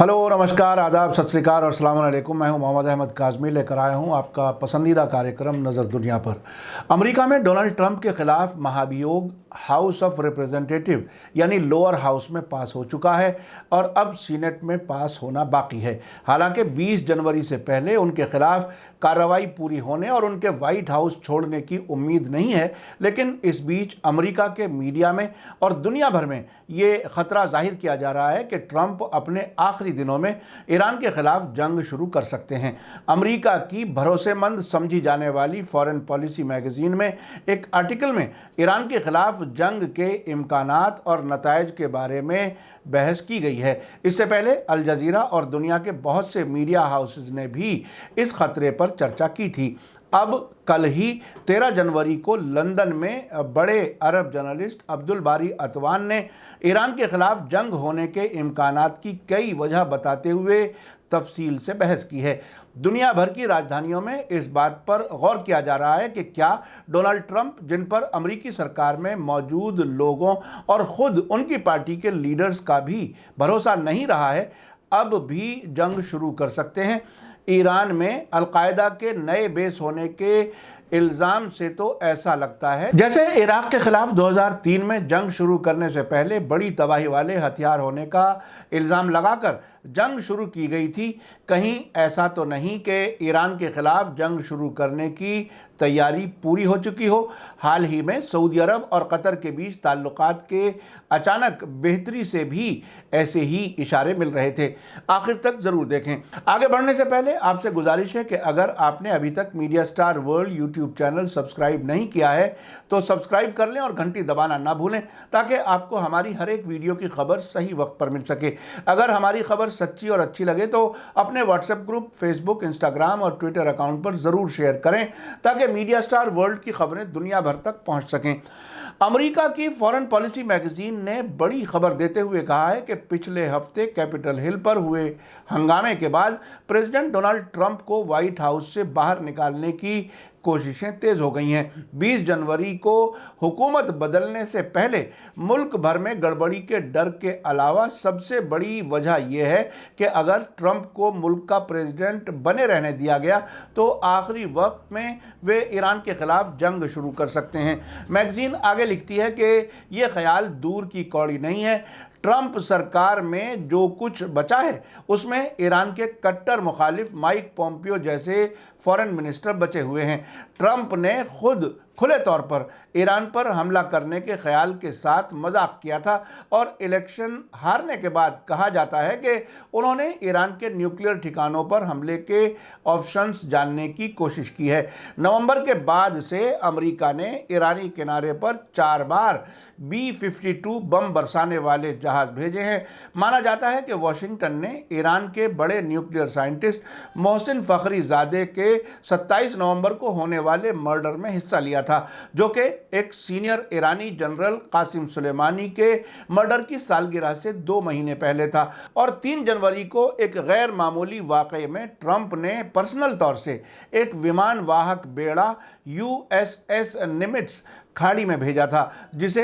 Hello, नमस्कार, आदाब, सत श्री अकाल और अस्सलाम वालेकुम। मैं हूं मोहम्मद अहमद काज़मी, लेकर आया हूं आपका पसंदीदा कार्यक्रम नज़र दुनिया पर। अमेरिका में डोनाल्ड ट्रंप के खिलाफ महाभियोग हाउस ऑफ रिप्रेजेंटेटिव यानी लोअर हाउस में पास हो चुका है और अब सीनेट में पास होना बाकी है। हालांकि 20 जनवरी से पहले उनके खिलाफ कार्रवाई पूरी होने और उनके व्हाइट हाउस छोड़ने की उम्मीद नहीं है, लेकिन इस बीच अमेरिका के मीडिया में और दुनिया भर में ये खतरा जाहिर किया जा रहा है कि ट्रंप अपने आखिरी दिनों में ईरान के खिलाफ जंग शुरू कर सकते हैं। अमेरिका की भरोसेमंद समझी जाने वाली फॉरेन पॉलिसी मैगजीन में एक आर्टिकल में ईरान के खिलाफ जंग के इम्कानात और नताइज के बारे में बहस की गई है। इससे पहले अल जज़ीरा और दुनिया के बहुत से मीडिया हाउसेज ने भी इस खतरे पर चर्चा की थी। अब कल ही 13 जनवरी को लंदन में बड़े अरब जर्नलिस्ट अब्दुल बारी अतवान ने ईरान के खिलाफ जंग होने के इम्कानात की कई वजह बताते हुए तफसील से बहस की है। दुनिया भर की राजधानियों में इस बात पर गौर किया जा रहा है कि क्या डोनाल्ड ट्रंप, जिन पर अमेरिकी सरकार में मौजूद लोगों और ख़ुद उनकी पार्टी के लीडर्स का भी भरोसा नहीं रहा है, अब भी जंग शुरू कर सकते हैं। ईरान में अलकायदा के नए बेस होने के इल्ज़ाम से तो ऐसा लगता है जैसे इराक के खिलाफ 2003 में जंग शुरू करने से पहले बड़ी तबाही वाले हथियार होने का इल्ज़ाम लगाकर जंग शुरू की गई थी। कहीं ऐसा तो नहीं कि ईरान के खिलाफ जंग शुरू करने की तैयारी पूरी हो चुकी हो। हाल ही में सऊदी अरब और कतर के बीच ताल्लुकात के अचानक बेहतरी से भी ऐसे ही इशारे मिल रहे थे। आखिर तक ज़रूर देखें। आगे बढ़ने से पहले आपसे गुजारिश है कि अगर आपने अभी तक media star world YouTube channel subscribe नहीं किया है तो सब्सक्राइब कर लें और घंटी दबाना ना भूलें, ताकि आपको हमारी हर एक वीडियो की खबर सही वक्त पर मिल सके। अगर हमारी खबर सच्ची और अच्छी लगे तो अपने व्हाट्सएप ग्रुप, फेसबुक, इंस्टाग्राम और ट्विटर अकाउंट पर ज़रूर शेयर करें, ताकि मीडिया स्टार वर्ल्ड की खबरें दुनिया भर तक पहुंच सकें। अमेरिका की फॉरेन पॉलिसी मैगजीन ने बड़ी खबर देते हुए कहा है कि पिछले हफ्ते कैपिटल हिल पर हुए हंगामे के बाद प्रेसिडेंट डोनाल्ड ट्रंप को व्हाइट हाउस से बाहर निकालने की कोशिशें तेज हो गई हैं। 20 जनवरी को हुकूमत बदलने से पहले मुल्क भर में गड़बड़ी के डर के अलावा सबसे बड़ी वजह यह है कि अगर ट्रंप को मुल्क का प्रेसिडेंट बने रहने दिया गया तो आखिरी वक्त में वे ईरान के खिलाफ जंग शुरू कर सकते हैं। मैगजीन आगे लिखती है कि यह ख्याल दूर की कौड़ी नहीं है। ट्रंप सरकार में जो कुछ बचा है उसमें ईरान के कट्टर मुखालिफ माइक पोम्पियो जैसे फॉरेन मिनिस्टर बचे हुए हैं। ट्रंप ने खुद खुले तौर पर ईरान पर हमला करने के ख्याल के साथ मजाक किया था और इलेक्शन हारने के बाद कहा जाता है कि उन्होंने ईरान के न्यूक्लियर ठिकानों पर हमले के ऑप्शंस जानने की कोशिश की है। नवंबर के बाद से अमेरिका ने ईरानी किनारे पर 4 बार B-52 बम बरसाने वाले जहाज भेजे हैं। माना जाता है कि वाशिंगटन ने ईरान के बड़े न्यूक्लियर साइंटिस्ट मोहसिन फ़खरीज़ादे के 27 नवंबर को होने वाले मर्डर में हिस्सा लिया था, जो कि एक सीनियर ईरानी जनरल कासिम सुलेमानी के मर्डर की सालगिरह से 2 महीने पहले था। और 3 जनवरी को एक गैर मामूली वाक़ये में ट्रंप ने पर्सनल तौर से एक विमान वाहक बेड़ा USS निमिट्ज़ खाड़ी में भेजा था, जिसे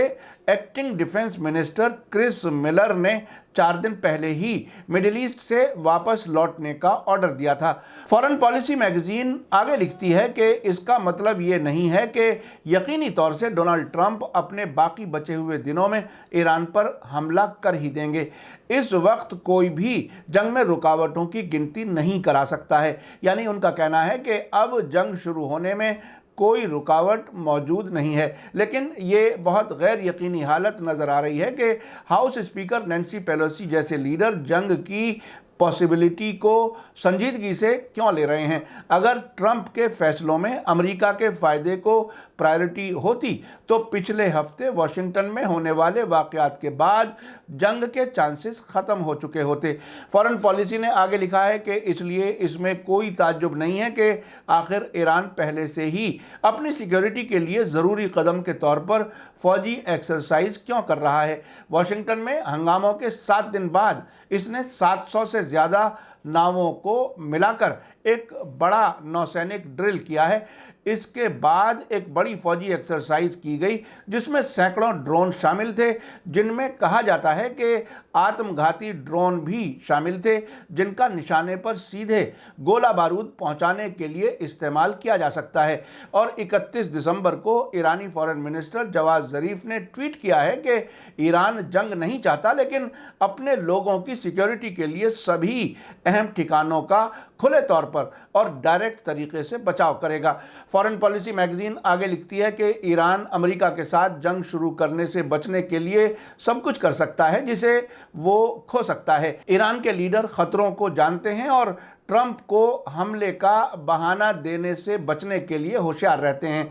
acting defence minister Chris Miller ने 4 दिन पहले ही मिडिल ईस्ट से वापस लौटने का ऑर्डर दिया था। फॉरेन पॉलिसी मैगजीन आगे लिखती है कि इसका मतलब ये नहीं है कि यकीनी तौर से डोनाल्ड ट्रंप अपने बाकी बचे हुए दिनों में ईरान पर हमला कर ही देंगे। इस वक्त कोई भी जंग में रुकावटों की गिनती नहीं करा सकता है। यानी उनका कहना है कि अब जंग शुरू होने में कोई रुकावट मौजूद नहीं है। लेकिन ये बहुत गैर यकीनी हालत नज़र आ रही है कि हाउस स्पीकर नैन्सी पेलोसी जैसे लीडर जंग की पॉसिबिलिटी को संजीदगी से क्यों ले रहे हैं। अगर ट्रंप के फैसलों में अमेरिका के फ़ायदे को प्रायोरिटी होती तो पिछले हफ्ते वाशिंगटन में होने वाले वाक़यात के बाद जंग के चांसेस ख़त्म हो चुके होते। फॉरेन पॉलिसी ने आगे लिखा है कि इसलिए इसमें कोई ताज्जुब नहीं है कि आखिर ईरान पहले से ही अपनी सिक्योरिटी के लिए ज़रूरी कदम के तौर पर फ़ौजी एक्सरसाइज क्यों कर रहा है। वाशिंगटन में हंगामों के 7 दिन बाद इसने 700 से ज़्यादा नावों को मिलाकर एक बड़ा नौसैनिक ड्रिल किया है। اس کے بعد ایک بڑی فوجی ایکسرسائز کی گئی جس میں سینکڑوں ڈرون شامل تھے، جن میں کہا جاتا ہے کہ آتم گھاتی ڈرون بھی شامل تھے جن کا نشانے پر سیدھے گولہ بارود پہنچانے کے لیے استعمال کیا جا سکتا ہے۔ اور 31 دسمبر کو ایرانی فارن منسٹر جواد ظریف نے ٹویٹ کیا ہے کہ ایران جنگ نہیں چاہتا لیکن اپنے لوگوں کی سیکیورٹی کے لیے سبھی اہم ٹھکانوں کا کھلے طور پر اور ڈائریکٹ طریقے سے بچاؤ کرے گا۔ فارن پالیسی میگزین آگے لکھتی ہے کہ ایران امریکہ کے ساتھ جنگ شروع کرنے سے بچنے کے لیے سب کچھ کر سکتا ہے جسے وہ کھو سکتا ہے۔ ایران کے لیڈر خطروں کو جانتے ہیں اور ٹرمپ کو حملے کا بہانہ دینے سے بچنے کے لیے ہوشیار رہتے ہیں۔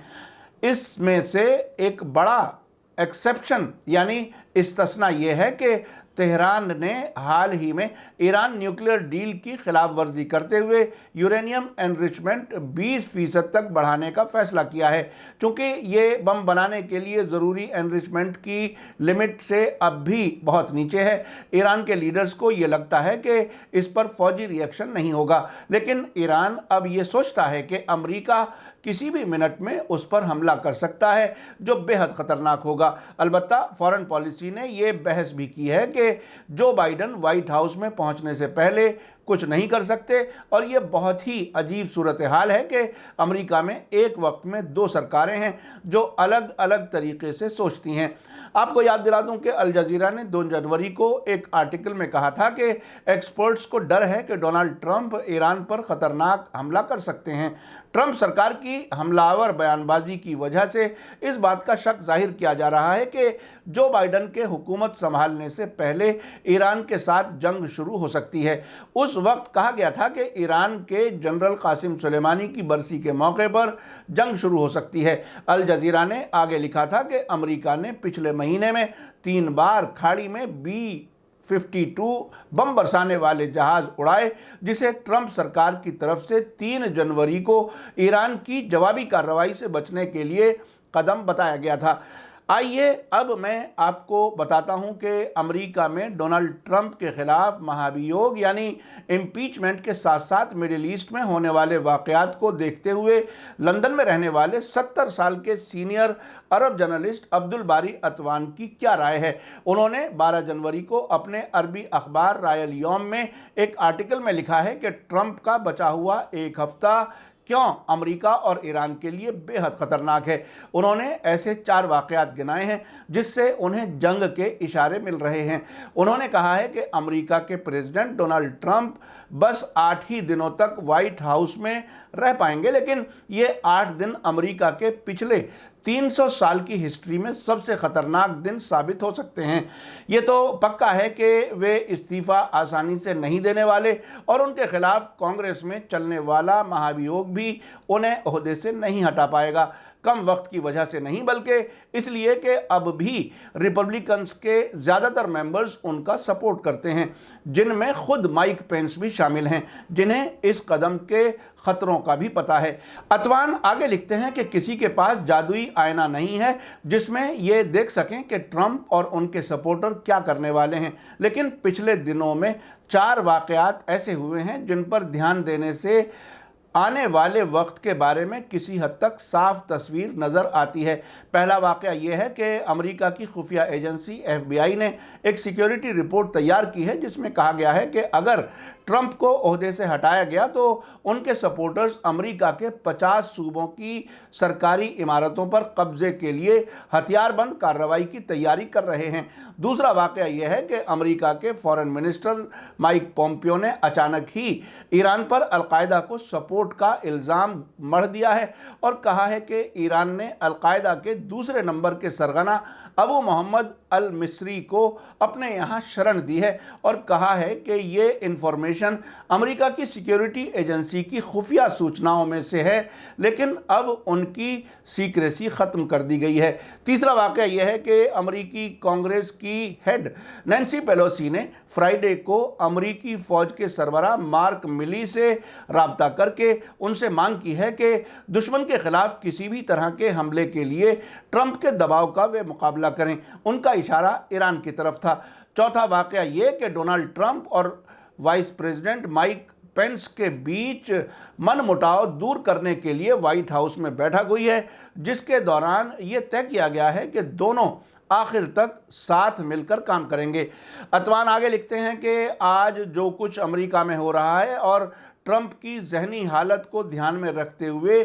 اس میں سے ایک بڑا ایکسیپشن یعنی استثناء یہ ہے کہ تہران نے حال ہی میں ایران نیوکلیئر ڈیل کی خلاف ورزی کرتے ہوئے یورینیم انریچمنٹ 20% تک بڑھانے کا فیصلہ کیا ہے۔ چونکہ یہ بم بنانے کے لیے ضروری انریچمنٹ کی لمٹ سے اب بھی بہت نیچے ہے، ایران کے لیڈرز کو یہ لگتا ہے کہ اس پر فوجی ری ایکشن نہیں ہوگا، لیکن ایران اب یہ سوچتا ہے کہ امریکہ کسی بھی منٹ میں اس پر حملہ کر سکتا ہے جو بے حد خطرناک ہوگا۔ البتہ فارن پالیسی نے یہ بحث بھی کی ہے کہ جو بائیڈن وائٹ ہاؤس میں پہنچنے سے پہلے کچھ نہیں کر سکتے، اور یہ بہت ہی عجیب صورتحال ہے کہ امریکہ میں ایک وقت میں 2 سرکاریں ہیں جو الگ الگ طریقے سے سوچتی ہیں۔ آپ کو یاد دلا دوں کہ الجزیرہ نے 2 جنوری کو ایک آرٹیکل میں کہا تھا کہ ایکسپرٹس کو ڈر ہے کہ ڈونلڈ ٹرمپ ایران پر خطرناک حملہ کر سکتے ہیں۔ ٹرمپ سرکار کی حملہ آور بیان بازی کی وجہ سے اس بات کا شک ظاہر کیا جا رہا ہے کہ جو بائیڈن کے حکومت سنبھالنے سے پہلے ایران کے ساتھ جنگ شروع ہو سکتی ہے۔ اس وقت کہا گیا تھا کہ ایران کے جنرل قاسم سلیمانی کی برسی کے موقع پر جنگ شروع ہو سکتی ہے۔ الجزیرہ نے آگے لکھا تھا کہ امریکہ نے پچھلے مہینے میں 3 بار کھاڑی میں B-52 بم برسانے والے جہاز اڑائے، جسے ٹرمپ سرکار کی طرف سے 3 جنوری کو ایران کی جوابی کارروائی سے بچنے کے لیے قدم بتایا گیا تھا۔ آئیے اب میں آپ کو بتاتا ہوں کہ امریکہ میں ڈونلڈ ٹرمپ کے خلاف مہابھیوگ یعنی امپیچمنٹ کے ساتھ ساتھ مڈل ایسٹ میں ہونے والے واقعات کو دیکھتے ہوئے لندن میں رہنے والے 70 سال کے سینئر عرب جرنلسٹ عبدالباری عطوان کی کیا رائے ہے۔ انہوں نے 12 جنوری کو اپنے عربی اخبار رائے الیوم میں ایک آرٹیکل میں لکھا ہے کہ ٹرمپ کا بچا ہوا ایک ہفتہ کیوں امریکہ اور ایران کے لیے بے حد خطرناک ہے۔ انہوں نے ایسے 4 واقعات گنائے ہیں جس سے انہیں جنگ کے اشارے مل رہے ہیں۔ انہوں نے کہا ہے کہ امریکہ کے پریزیڈنٹ ڈونلڈ ٹرمپ بس 8 ہی دنوں تک وائٹ ہاؤس میں رہ پائیں گے، لیکن یہ 8 دن امریکہ کے پچھلے 300 سال کی ہسٹری میں سب سے خطرناک دن ثابت ہو سکتے ہیں۔ یہ تو پکا ہے کہ وہ استعفیٰ آسانی سے نہیں دینے والے، اور ان کے خلاف کانگریس میں چلنے والا مہابھیوگ بھی انہیں عہدے سے نہیں ہٹا پائے گا۔ کم وقت کی وجہ سے نہیں، بلکہ اس لیے کہ اب بھی ریپبلکنز کے زیادہ تر ممبرز ان کا سپورٹ کرتے ہیں، جن میں خود مائک پینس بھی شامل ہیں، جنہیں اس قدم کے خطروں کا بھی پتہ ہے۔ عطوان آگے لکھتے ہیں کہ کسی کے پاس جادوئی آئینہ نہیں ہے جس میں یہ دیکھ سکیں کہ ٹرمپ اور ان کے سپورٹر کیا کرنے والے ہیں، لیکن پچھلے دنوں میں 4 واقعات ایسے ہوئے ہیں جن پر دھیان دینے سے آنے والے وقت کے بارے میں کسی حد تک صاف تصویر نظر آتی ہے۔ پہلا واقعہ یہ ہے کہ امریکہ کی خفیہ ایجنسی FBI نے ایک سیکیورٹی رپورٹ تیار کی ہے جس میں کہا گیا ہے کہ اگر ٹرمپ کو عہدے سے ہٹایا گیا تو ان کے سپورٹرز امریکہ کے 50 صوبوں کی سرکاری عمارتوں پر قبضے کے لیے ہتھیار بند کارروائی کی تیاری کر رہے ہیں۔ دوسرا واقعہ یہ ہے کہ امریکہ کے فارن منسٹر مائک پومپیو نے اچانک ہی ایران پر القاعدہ کو سپورٹ کا الزام مڑ دیا ہے اور کہا ہے کہ ایران نے القاعدہ کے دوسرے نمبر کے سرغنہ ابو محمد المصری کو اپنے یہاں شرن دی ہے، اور کہا ہے کہ یہ انفارمیشن امریکہ کی سیکیورٹی ایجنسی کی خفیہ سوچناؤں میں سے ہے، لیکن اب ان کی سیکریسی ختم کر دی گئی ہے۔ تیسرا واقعہ یہ ہے کہ امریکی کانگریس کی ہیڈ نینسی پیلوسی نے فرائیڈے کو امریکی فوج کے سربراہ مارک ملی سے رابطہ کر کے ان سے مانگ کی ہے کہ دشمن کے خلاف کسی بھی طرح کے حملے کے لیے ٹرمپ کے دباؤ کا وہ مقابلہ کریں۔ ان کا اشارہ ایران کی طرف تھا۔ چوتھا واقعہ یہ کہ ڈونلڈ ٹرمپ اور وائس پریزیڈنٹ مائک पेंस के बीच मनमुटाव दूर करने के लिए व्हाइट हाउस में बैठक हुई है, जिसके दौरान ये तय किया गया है कि दोनों आखिर तक साथ मिलकर काम करेंगे। अतवान आगे लिखते हैं कि आज जो कुछ अमेरिका में हो रहा है और ट्रंप की जहनी हालत को ध्यान में रखते हुए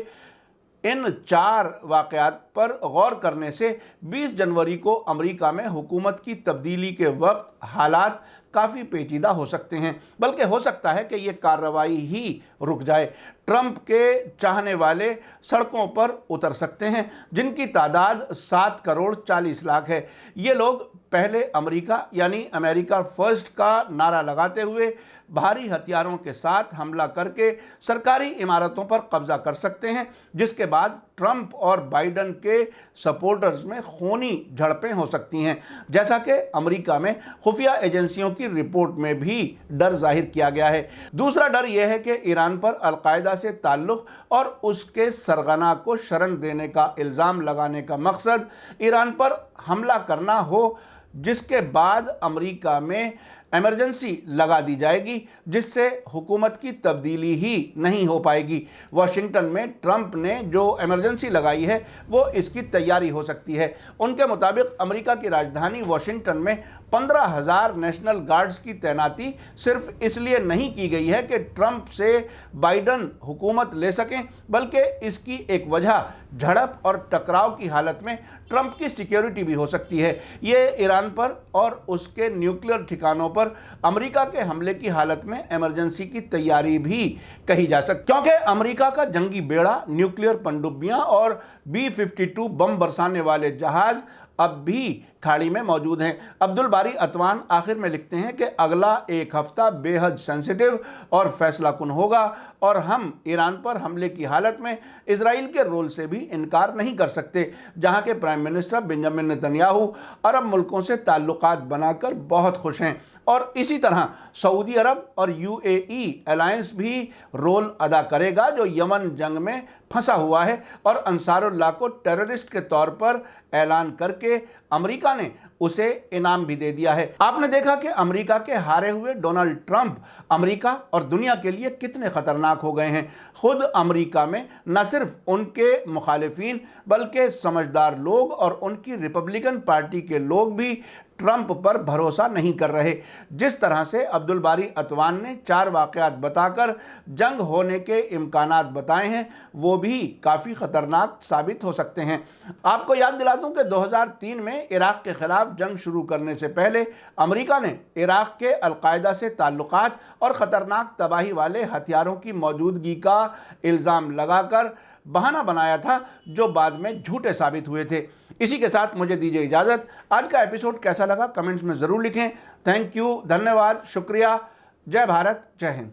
इन 4 वाक़यात पर गौर करने से 20 जनवरी को अमेरिका में हुकूमत की तब्दीली के वक्त हालात काफ़ी पेचीदा हो सकते हैं, बल्कि हो सकता है कि ये कार्रवाई ही रुक जाए। ट्रंप के चाहने वाले सड़कों पर उतर सकते हैं, जिनकी तादाद 7 करोड़ 40 लाख है। ये लोग पहले अमेरिका यानी अमेरिका फर्स्ट का नारा लगाते हुए भारी हथियारों के साथ हमला करके सरकारी इमारतों पर कब्जा कर सकते हैं, जिसके बाद ट्रंप और बाइडन के सपोर्टर्स में खूनी झड़पें हो सकती हैं, जैसा कि अमेरिका में खुफिया एजेंसियों की रिपोर्ट में भी डर जाहिर किया गया है। दूसरा डर यह है कि ईरान पर अलकायदा से ताल्लुक़ और उसके सरगना को शरण देने का इल्ज़ाम लगाने का मकसद ईरान पर हमला करना हो, जिसके बाद अमेरिका में इमरजेंसी लगा दी जाएगी, जिससे हुकूमत की तब्दीली ही नहीं हो पाएगी। वाशिंगटन में ट्रंप ने जो इमरजेंसी लगाई है वो इसकी तैयारी हो सकती है। उनके मुताबिक अमेरिका की राजधानी वाशिंगटन में 15,000 नेशनल गार्ड्स की तैनाती सिर्फ इसलिए नहीं की गई है कि ट्रंप से बाइडन हुकूमत ले सकें, बल्कि इसकी एक वजह झड़प और टकराव की हालत में ट्रंप की सिक्योरिटी भी हो सकती है। ये ईरान पर और उसके न्यूक्लियर ठिकानों पर अमेरिका के हमले की हालत में इमरजेंसी की तैयारी भी कही जा सकती है, क्योंकि अमेरिका का जंगी बेड़ा, न्यूक्लियर पनडुब्बियां और B-52 बम बरसाने वाले जहाज अब भी खाड़ी में मौजूद हैं। अब्दुल बारी अतवान आखिर में लिखते हैं कि अगला एक हफ्ता बेहद सेंसिटिव और फैसलाकुन होगा और हम ईरान पर हमले की हालत में इजराइल के रोल से भी इनकार नहीं कर सकते, जहां के प्राइम मिनिस्टर बेंजामिन नेतन्याहू अरब मुल्कों से ताल्लुकात बनाकर बहुत खुश हैं और इसी तरह सऊदी अरब और UAE अलायंस भी रोल अदा करेगा, जो यमन जंग में फंसा हुआ है और अंसारुल्लाह को टेररिस्ट के तौर पर ऐलान करके अमेरिका ने उसे इनाम भी दे दिया है। आपने देखा कि अमेरिका के हारे हुए डोनाल्ड ट्रंप अमेरिका और दुनिया के लिए कितने खतरनाक हो गए हैं। खुद अमेरिका में न सिर्फ उनके मुखालिफिन बल्कि समझदार लोग और उनकी रिपब्लिकन पार्टी के लोग भी ट्रंप पर भरोसा नहीं कर रहे। जिस तरह से अब्दुल बारी अतवान ने 4 वाक़यात बताकर जंग होने के इम्कानात बताए हैं, वो भी काफ़ी ख़तरनाक साबित हो सकते हैं। आपको याद दिला दूं कि 2003 में इराक़ के ख़िलाफ़ जंग शुरू करने से पहले अमेरिका ने इराक़ के अलकायदा से ताल्लुकात और ख़तरनाक तबाही वाले हथियारों की मौजूदगी का इल्ज़ाम लगाकर बहाना बनाया था, जो बाद में झूठे साबित हुए थे। इसी के साथ मुझे दीजिए इजाज़त। आज का एपिसोड कैसा लगा कमेंट्स में ज़रूर लिखें। थैंक यू, धन्यवाद, शुक्रिया। जय भारत, जय हिंद।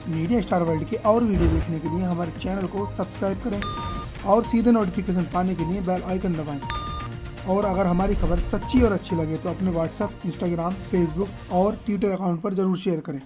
मीडिया स्टार वर्ल्ड के और वीडियो देखने के लिए हमारे चैनल को सब्सक्राइब करें और सीधे नोटिफिकेशन पाने के लिए बेल आइकन दबाएं। और अगर हमारी खबर सच्ची और अच्छी लगे तो अपने व्हाट्सएप, इंस्टाग्राम, फेसबुक और ट्विटर अकाउंट पर ज़रूर शेयर करें।